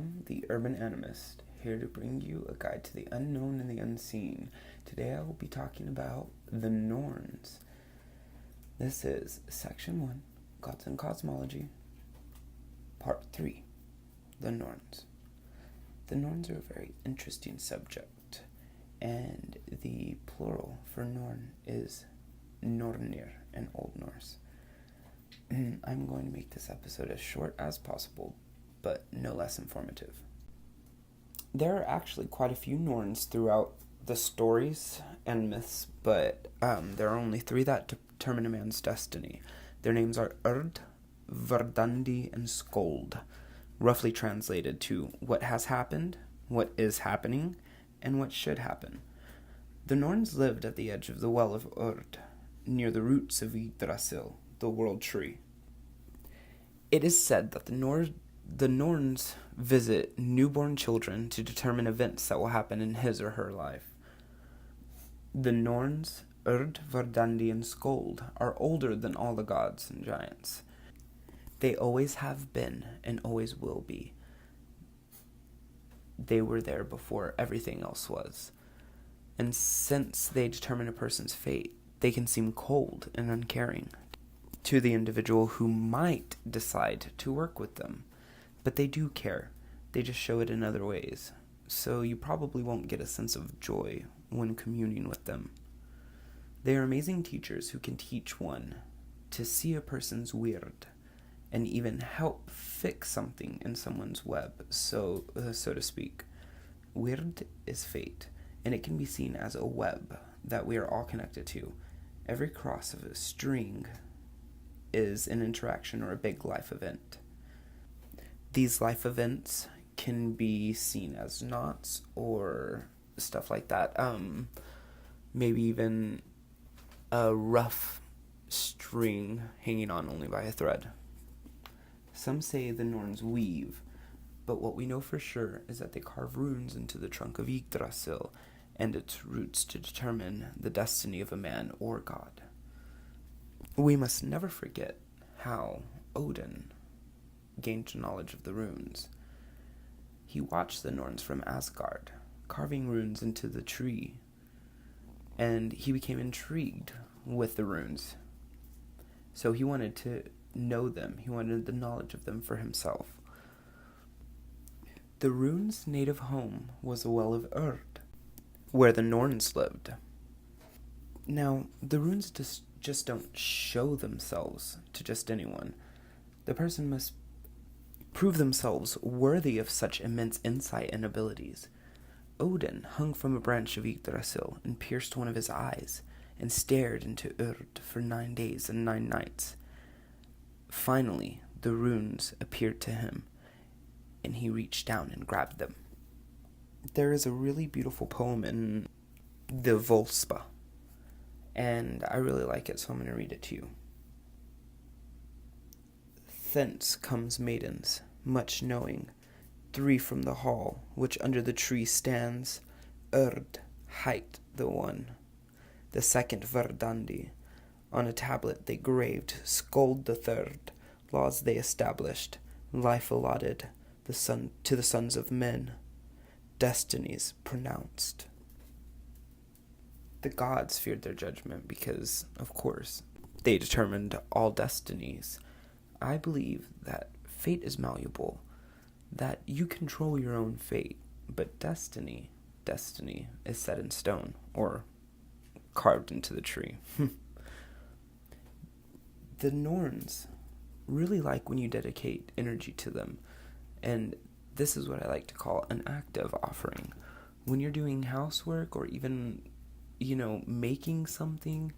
am the Urban Animist, here to bring you a guide to the unknown and the unseen. Today I will be talking about the Norns. This is Section 1, Gods and Cosmology, Part 3, the Norns. The Norns are a very interesting subject, and the plural for Norn is Nornir in Old Norse. I'm going to make this episode as short as possible, but no less informative. There are actually quite a few Norns throughout the stories and myths, but there are only 3 that determine a man's destiny. Their names are Urd, Verdandi, and Skold, roughly translated to what has happened, what is happening, and what should happen. The Norns lived at the edge of the well of Urd, near the roots of Yggdrasil, the world tree. It is said that the Norns visit newborn children to determine events that will happen in his or her life. The Norns, Urd, Verdandi, and Skold, are older than all the gods and giants. They always have been and always will be. They were there before everything else was. And since they determine a person's fate, they can seem cold and uncaring to the individual who might decide to work with them. But they do care. They just show it in other ways. So you probably won't get a sense of joy when communing with them. They are amazing teachers who can teach one to see a person's weird and even help fix something in someone's web, so to speak. Weird is fate, and it can be seen as a web that we are all connected to. Every cross of a string is an interaction or a big life event. These life events can be seen as knots or stuff like that. Maybe even a rough string hanging on only by a thread. Some say the Norns weave, but what we know for sure is that they carve runes into the trunk of Yggdrasil and its roots to determine the destiny of a man or god. We must never forget how Odin gained knowledge of the runes. He watched the Norns from Asgard, carving runes into the tree, and he became intrigued with the runes. So he wanted to know them. He wanted the knowledge of them for himself. The runes' native home was the Well of Urd, where the Norns lived. Now, the runes just don't show themselves to just anyone. The person must prove themselves worthy of such immense insight and abilities. Odin hung from a branch of Yggdrasil and pierced one of his eyes and stared into Urd for 9 days and 9 nights. Finally, the runes appeared to him, and he reached down and grabbed them. There is a really beautiful poem in the Volspa, and I really like it, so I'm going to read it to you. Thence comes maidens, much knowing, 3 from the hall, which under the tree stands, Urd, height the one, the second Verdandi. On a tablet they graved, Skold the third, laws they established, life allotted, to the sons of men, destinies pronounced. The gods feared their judgment because, of course, they determined all destinies. I believe that fate is malleable, that you control your own fate, but destiny is set in stone, or carved into the tree. The Norns really like when you dedicate energy to them, and this is what I like to call an active offering. When you're doing housework or even, making something,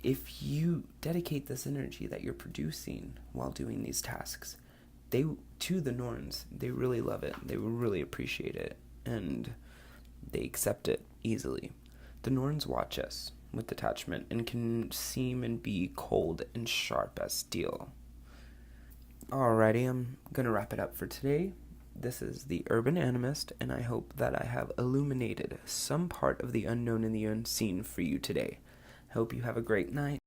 if you dedicate this energy that you're producing while doing these tasks, to the Norns, they really love it, they really appreciate it, and they accept it easily. The Norns watch us with detachment and can seem and be cold and sharp as steel. Alrighty, I'm gonna wrap it up for today. This is the Urban Animist, and I hope that I have illuminated some part of the unknown and the unseen for you today. I hope you have a great night.